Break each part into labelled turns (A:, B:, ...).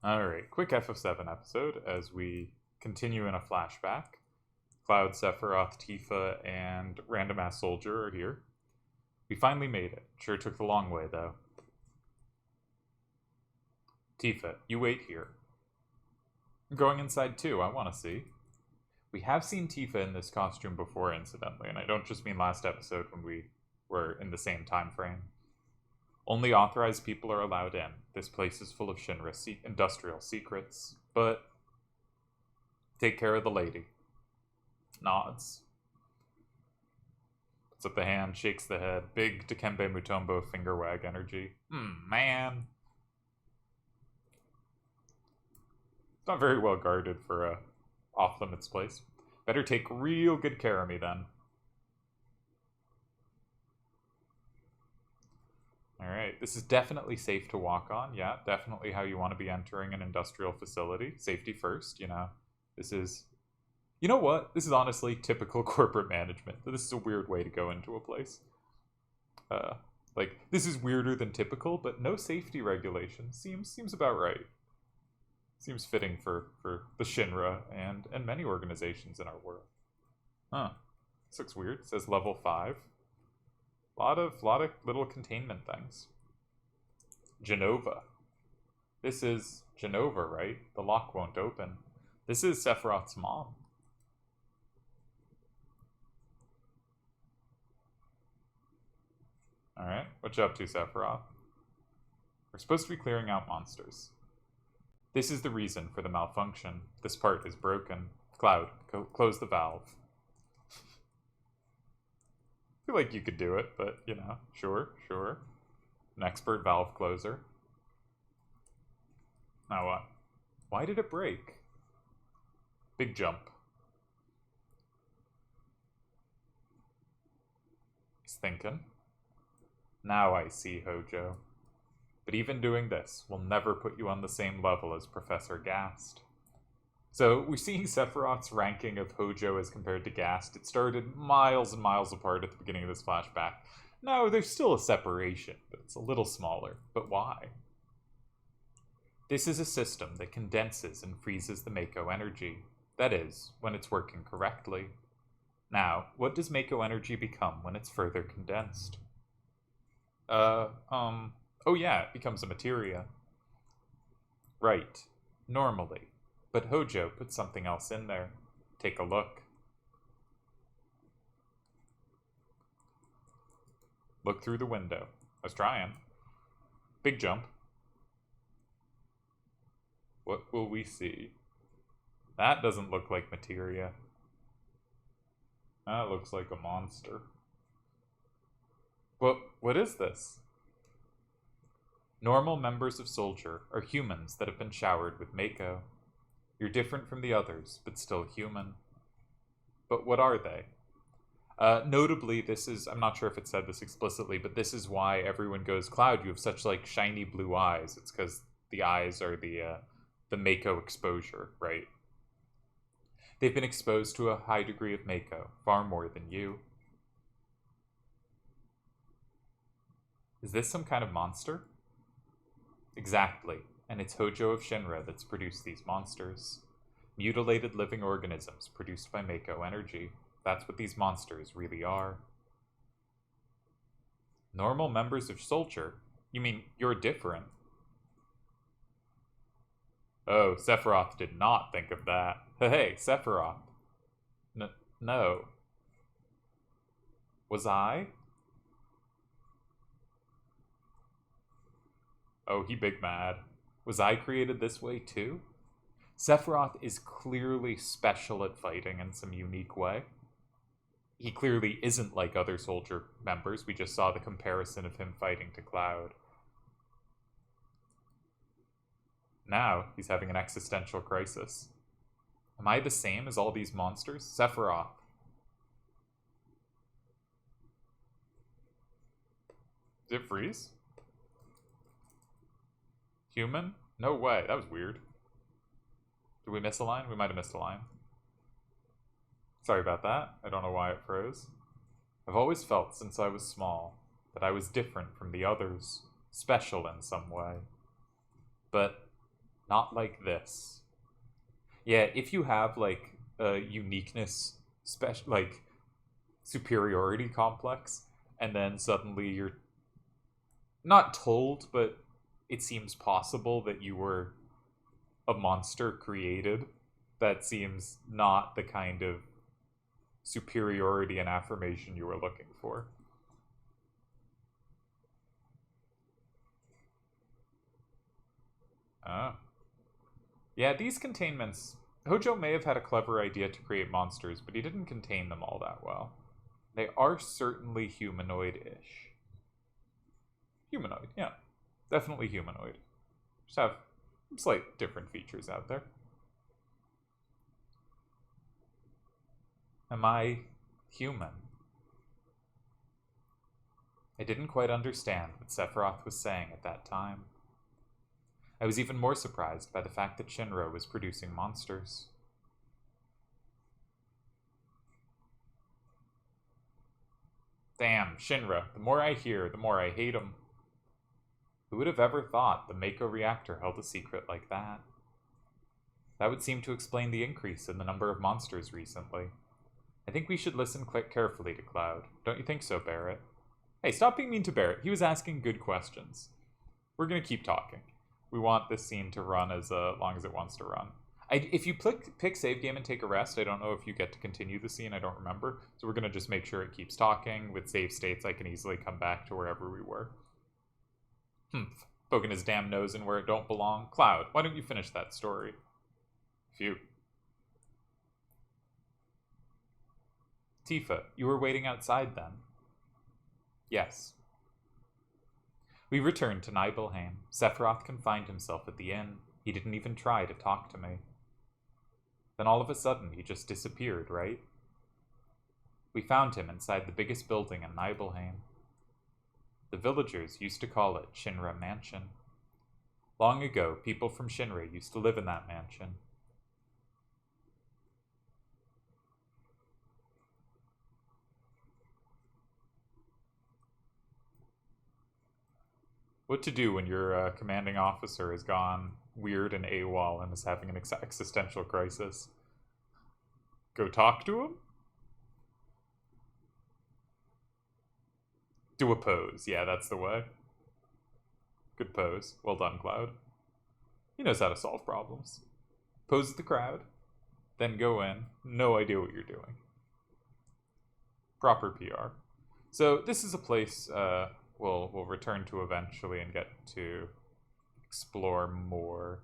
A: Alright, quick FF7 episode as we continue in a flashback. Cloud, Sephiroth, Tifa, and Random Ass Soldier are here. We finally made it. Sure took the long way, though. Tifa, you wait here. I'm going inside too, I want to see. We have seen Tifa in this costume before, incidentally, and I don't just mean last episode when we were in the same time frame. Only authorized people are allowed in. This place is full of Shinra industrial secrets, but take care of the lady. Nods. Puts up the hand, shakes the head. Big Dikembe Mutombo finger wag energy. Man. It's not very well guarded for a off-limits place. Better take real good care of me then. Alright, this is definitely safe to walk on. Yeah, definitely how you want to be entering an industrial facility. Safety first, you know. This is... You know what? This is honestly typical corporate management. This is a weird way to go into a place. This is weirder than typical, but no safety regulations. Seems about right. Seems fitting for the Shinra and many organizations in our world. Huh. This looks weird. It says level 5. Lot of little containment things. Genova. This is Genova, right? The lock won't open. This is Sephiroth's mom. Alright, what you up to, Sephiroth? We're supposed to be clearing out monsters. This is the reason for the malfunction. This part is broken. Cloud, close the valve. I feel like you could do it, but, you know, sure. An expert valve closer. Now what? Why did it break? Big jump. He's thinking. Now I see, Hojo. But even doing this will never put you on the same level as Professor Gast. So, we're seeing Sephiroth's ranking of Hojo as compared to Gast. It started miles and miles apart at the beginning of this flashback. Now, there's still a separation, but it's a little smaller. But why? This is a system that condenses and freezes the Mako energy. That is, when it's working correctly. Now, what does Mako energy become when it's further condensed? Oh yeah, it becomes a materia. Right. Normally. But Hojo put something else in there. Take a look. Look through the window. I was trying. Big jump. What will we see? That doesn't look like materia. That looks like a monster. What is this? Normal members of Soldier are humans that have been showered with Mako. You're different from the others, but still human. But what are they? Notably, this is, I'm not sure if it said this explicitly, but this is why everyone goes, Cloud, you have such, shiny blue eyes. It's because the eyes are the Mako exposure, right? They've been exposed to a high degree of Mako, far more than you. Is this some kind of monster? Exactly, and it's Hojo of Shinra that's produced these monsters. Mutilated living organisms produced by Mako energy. That's what these monsters really are. Normal members of Soldier? You mean you're different? Oh, Sephiroth did not think of that. Hey, Sephiroth. No. Was I? Oh, he big mad. Was I created this way too? Sephiroth is clearly special at fighting in some unique way. He clearly isn't like other Soldier members. We just saw the comparison of him fighting to Cloud. Now, he's having an existential crisis. Am I the same as all these monsters? Sephiroth. Did it freeze? Human? No way, that was weird. Did we miss a line? We might have missed a line. Sorry about that. I don't know why it froze. I've always felt since I was small that I was different from the others, special in some way. But Not like this. Yeah, if you have like a uniqueness special like superiority complex, and then suddenly you're not told, but it seems possible that you were a monster created, that seems not the kind of superiority and affirmation you were looking for. Oh. Yeah, these containments. Hojo may have had a clever idea to create monsters, but he didn't contain them all that well. They are certainly humanoid ish. Humanoid, yeah. Definitely humanoid. Just have slight different features out there. Am I human? I didn't quite understand what Sephiroth was saying at that time. I was even more surprised by the fact that Shinra was producing monsters. Damn, Shinra, the more I hear, the more I hate him. Who would have ever thought the Mako reactor held a secret like that? That would seem to explain the increase in the number of monsters recently. I think we should listen carefully to Cloud. Don't you think so, Barrett? Hey, stop being mean to Barrett. He was asking good questions. We're going to keep talking. We want this scene to run as long as it wants to run. If you pick save game and take a rest, I don't know if you get to continue the scene. I don't remember. So we're going to just make sure it keeps talking. With save states, I can easily come back to wherever we were. Poking his damn nose in where it don't belong. Cloud, why don't you finish that story? Phew. Tifa, you were waiting outside then? Yes. We returned to Nibelheim. Sephiroth confined himself at the inn. He didn't even try to talk to me. Then all of a sudden, he just disappeared, right? We found him inside the biggest building in Nibelheim. The villagers used to call it Shinra Mansion. Long ago, people from Shinra used to live in that mansion. What to do when your commanding officer has gone weird and AWOL and is having an existential crisis? Go talk to him? Do a pose. Yeah, that's the way. Good pose. Well done, Cloud. He knows how to solve problems. Pose the crowd, then go in. No idea what you're doing. Proper PR. So this is a place we'll return to eventually and get to explore more.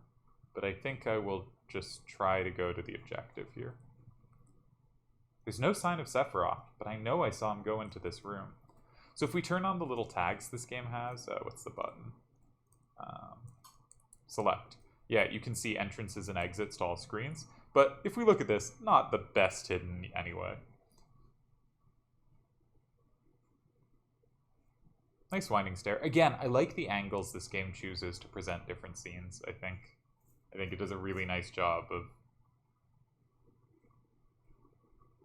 A: But I think I will just try to go to the objective here. There's no sign of Sephiroth, but I know I saw him go into this room. So if we turn on the little tags this game has, what's the button? Select. Yeah, you can see entrances and exits to all screens. But if we look at this, not the best hidden anyway. Nice winding stair. Again, I like the angles this game chooses to present different scenes, I think. I think it does a really nice job of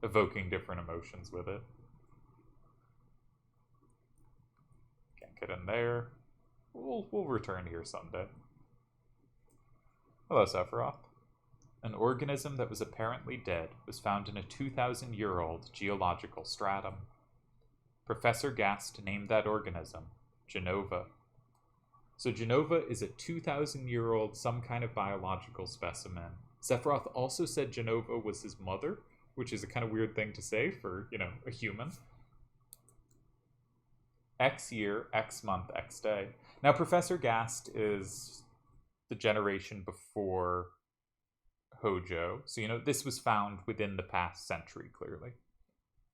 A: evoking different emotions with it. Can't get in there. We'll return here someday. Hello, Sephiroth. An organism that was apparently dead was found in a 2,000-year-old geological stratum. Professor Gast named that organism Genova. So Genova is a 2,000-year-old, some kind of biological specimen. Sephiroth also said Genova was his mother, which is a kind of weird thing to say for, a human. X year, X month, X day. Now, Professor Gast is the generation before Hojo. So, this was found within the past century, clearly.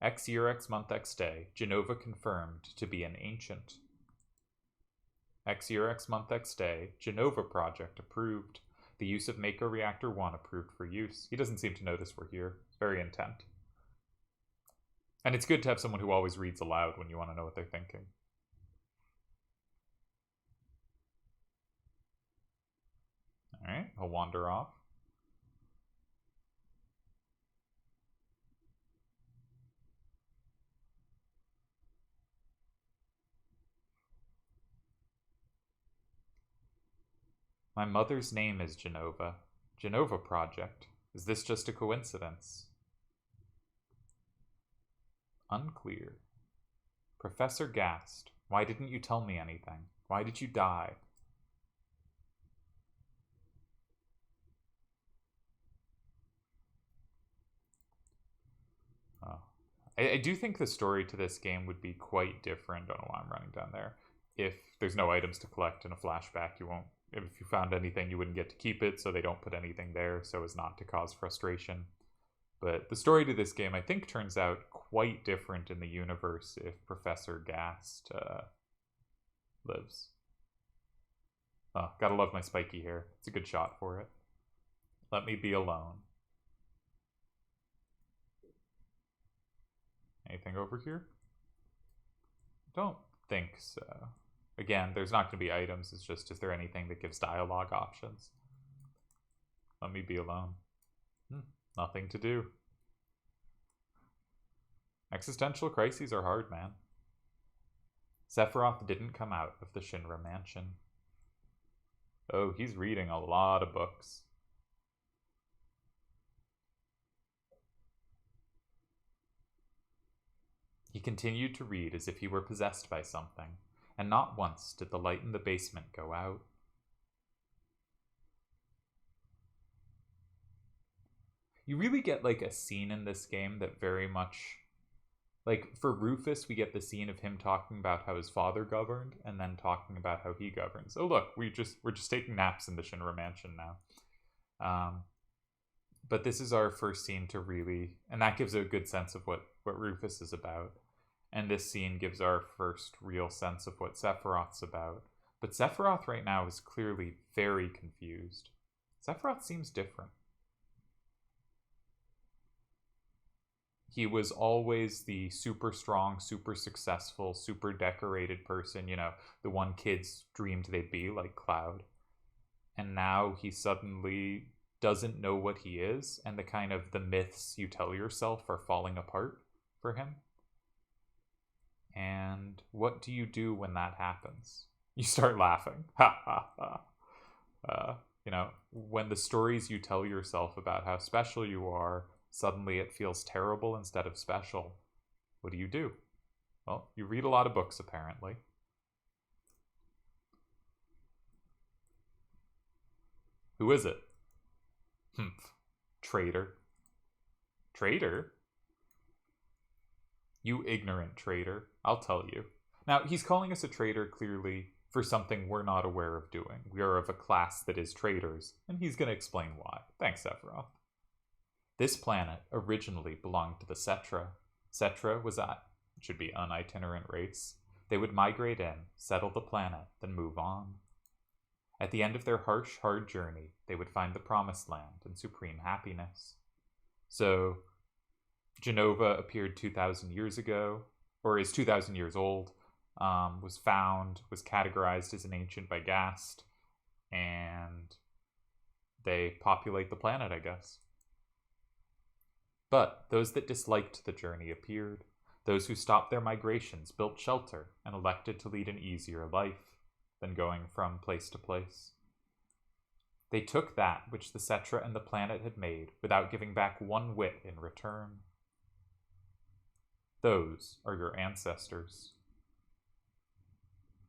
A: X year, X month, X day. Genova confirmed to be an ancient. X year, X month, X day. Genova project approved. The use of Mako Reactor 1 approved for use. He doesn't seem to notice we're here. Very intent. And it's good to have someone who always reads aloud when you want to know what they're thinking. Alright, I'll wander off. My mother's name is Genova. Genova Project. Is this just a coincidence? Unclear. Professor Gast, why didn't you tell me anything? Why did you die? Oh. I do think the story to this game would be quite different. Don't know why I'm running down there. If there's no items to collect in a flashback, you won't. If you found anything, you wouldn't get to keep it, so they don't put anything there so as not to cause frustration. But the story to this game, I think, turns out quite different in the universe if Professor Gast lives. Oh, gotta love my spiky hair. It's a good shot for it. Let me be alone. Anything over here? Don't think so. Again, there's not going to be items. It's just, is there anything that gives dialogue options? Let me be alone. Nothing to do. Existential crises are hard, man. Sephiroth didn't come out of the Shinra mansion. Oh, he's reading a lot of books. He continued to read as if he were possessed by something, and not once did the light in the basement go out. You really get like a scene in this game that very much, like for Rufus, we get the scene of him talking about how his father governed and then talking about how he governs. Oh look, we're just taking naps in the Shinra mansion now. But this is our first scene to really, and that gives a good sense of what Rufus is about. And this scene gives our first real sense of what Sephiroth's about. But Sephiroth right now is clearly very confused. Sephiroth seems different. He was always the super strong, super successful, super decorated person, you know, the one kids dreamed they'd be, like Cloud. And now he suddenly doesn't know what he is, and the myths you tell yourself are falling apart for him. And what do you do when that happens? You start laughing. Ha ha ha. You know, when the stories you tell yourself about how special you are, suddenly it feels terrible instead of special. What do? Well, you read a lot of books, apparently. Who is it? Traitor. Traitor? You ignorant traitor. I'll tell you. Now, he's calling us a traitor clearly for something we're not aware of doing. We are of a class that is traitors, and he's going to explain why. Thanks, Sephiroth. This planet originally belonged to the Cetra. Cetra should be an itinerant race. They would migrate in, settle the planet, then move on. At the end of their harsh, hard journey, they would find the promised land and supreme happiness. So, Genova appeared 2,000 years ago, or is 2,000 years old, was found, was categorized as an ancient by Gast, and they populate the planet, I guess. But those that disliked the journey appeared. Those who stopped their migrations built shelter and elected to lead an easier life than going from place to place. They took that which the Cetra and the planet had made without giving back one whit in return. Those are your ancestors.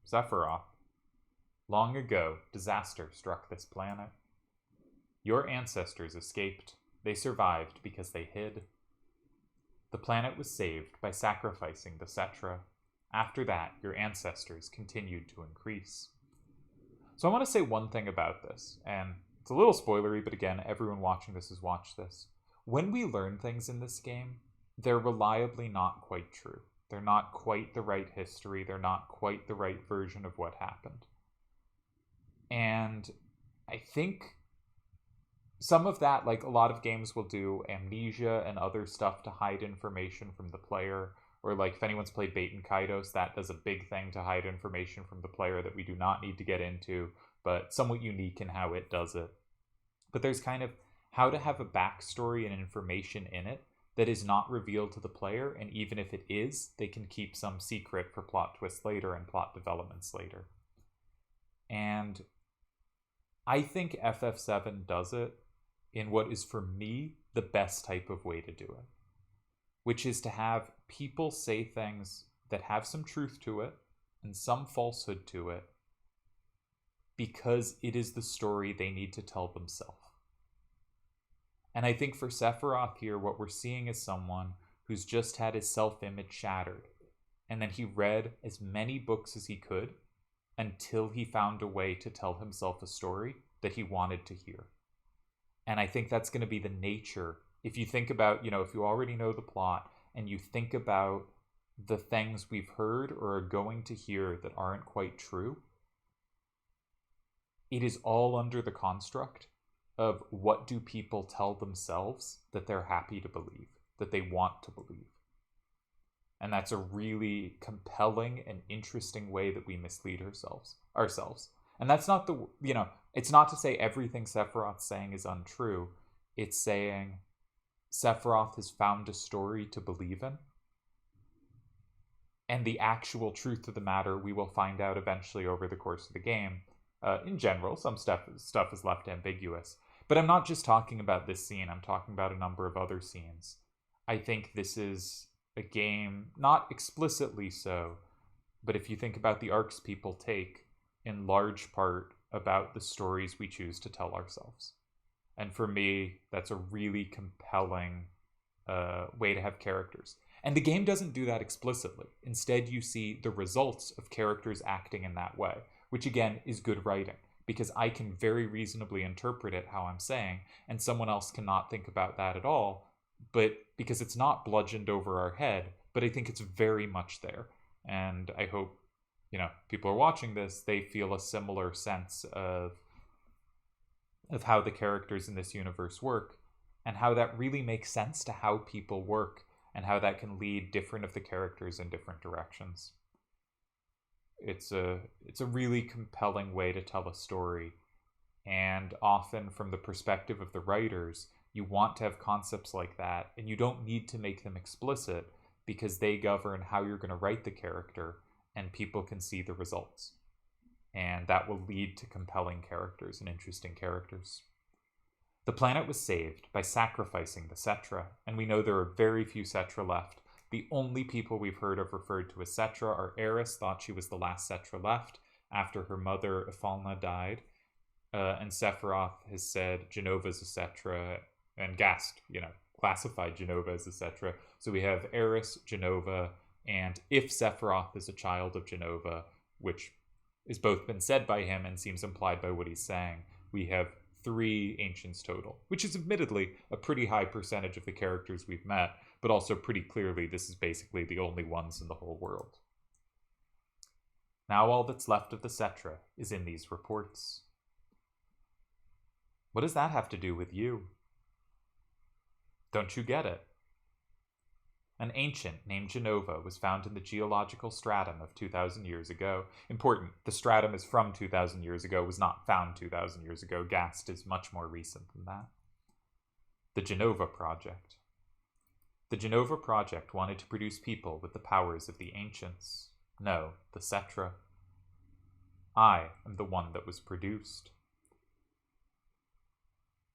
A: Sephiroth. Long ago, disaster struck this planet. Your ancestors escaped. They survived because they hid. The planet was saved by sacrificing the Cetra. After that, your ancestors continued to increase. So I want to say one thing about this, and it's a little spoilery, but again, everyone watching this has watched this. When we learn things in this game, they're reliably not quite true. They're not quite the right history. They're not quite the right version of what happened. And I think some of that, like a lot of games will do amnesia and other stuff to hide information from the player. Or like if anyone's played Bait and Kaidos, that does a big thing to hide information from the player that we do not need to get into, but somewhat unique in how it does it. But there's kind of how to have a backstory and information in it that is not revealed to the player, and even if it is, they can keep some secret for plot twists later and plot developments later. And I think FF7 does it in what is, for me, the best type of way to do it, which is to have people say things that have some truth to it and some falsehood to it because it is the story they need to tell themselves. And I think for Sephiroth here, what we're seeing is someone who's just had his self-image shattered. And then he read as many books as he could until he found a way to tell himself a story that he wanted to hear. And I think that's going to be the nature. If you think about, if you already know the plot and you think about the things we've heard or are going to hear that aren't quite true, it is all under the construct of what do people tell themselves that they're happy to believe, that they want to believe. And that's a really compelling and interesting way that we mislead ourselves. And that's not it's not to say everything Sephiroth's saying is untrue. It's saying Sephiroth has found a story to believe in. And the actual truth of the matter we will find out eventually over the course of the game. In general, some stuff is left ambiguous. But I'm not just talking about this scene. I'm talking about a number of other scenes. I think this is a game, not explicitly so, but if you think about the arcs people take, in large part about the stories we choose to tell ourselves. And for me, that's a really compelling way to have characters. And the game doesn't do that explicitly. Instead, you see the results of characters acting in that way, which again is good writing, because I can very reasonably interpret it how I'm saying, and someone else cannot think about that at all, but because it's not bludgeoned over our head, but I think it's very much there. And I hope, people are watching this, they feel a similar sense of how the characters in this universe work, and how that really makes sense to how people work, and how that can lead different of the characters in different directions. It's a really compelling way to tell a story, and often from the perspective of the writers, you want to have concepts like that, and you don't need to make them explicit because they govern how you're going to write the character, and people can see the results. And that will lead to compelling characters and interesting characters. The planet was saved by sacrificing the Cetra, and we know there are very few Cetra left. The only people we've heard of referred to as Cetra are Eris, thought she was the last Cetra left after her mother Ifalna died, and Sephiroth has said Genova's a Cetra, and Gast, classified Jenova as a Cetra. So we have Eris, Jenova, and if Sephiroth is a child of Jenova, which is both been said by him and seems implied by what he's saying, we have 3 Ancients total, which is admittedly a pretty high percentage of the characters we've met, but also pretty clearly this is basically the only ones in the whole world. Now all that's left of the Cetra is in these reports. What does that have to do with you? Don't you get it? An ancient named Jenova was found in the geological stratum of 2,000 years ago. Important, the stratum is from 2,000 years ago, was not found 2,000 years ago. Gast is much more recent than that. The Jenova Project. The Jenova Project wanted to produce people with the powers of the ancients. No, the Cetra. I am the one that was produced.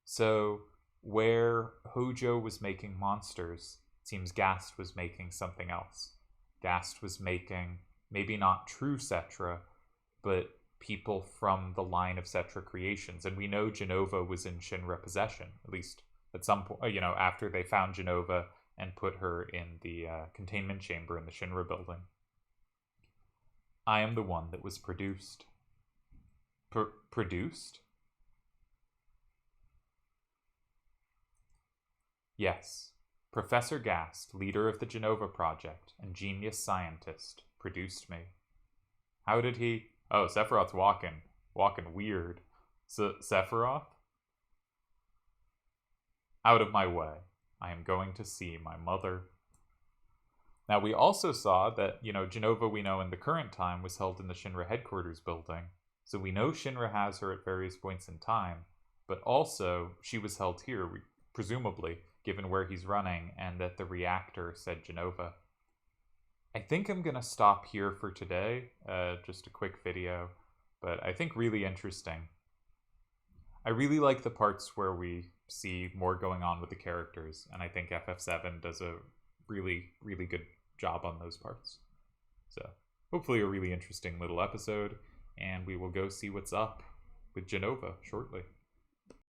A: So, where Hojo was making monsters, it seems Gast was making something else. Gast was making, maybe not true Cetra, but people from the line of Cetra creations. And we know Jenova was in Shinra possession, at least at some point, after they found Jenova and put her in the containment chamber in the Shinra building. I am the one that was produced. Produced? Yes. Professor Gast, leader of the Jenova Project and genius scientist, produced me. How did he... Oh, Sephiroth's walking weird. Sephiroth? Out of my way. I am going to see my mother. Now, we also saw that, Jenova we know in the current time was held in the Shinra headquarters building. So we know Shinra has her at various points in time, but also she was held here, presumably, given where he's running, and that the reactor said Jenova. I think I'm going to stop here for today, just a quick video, but I think really interesting. I really like the parts where we see more going on with the characters, and I think FF7 does a really, really good job on those parts. So, hopefully, a really interesting little episode, and we will go see what's up with Genova shortly.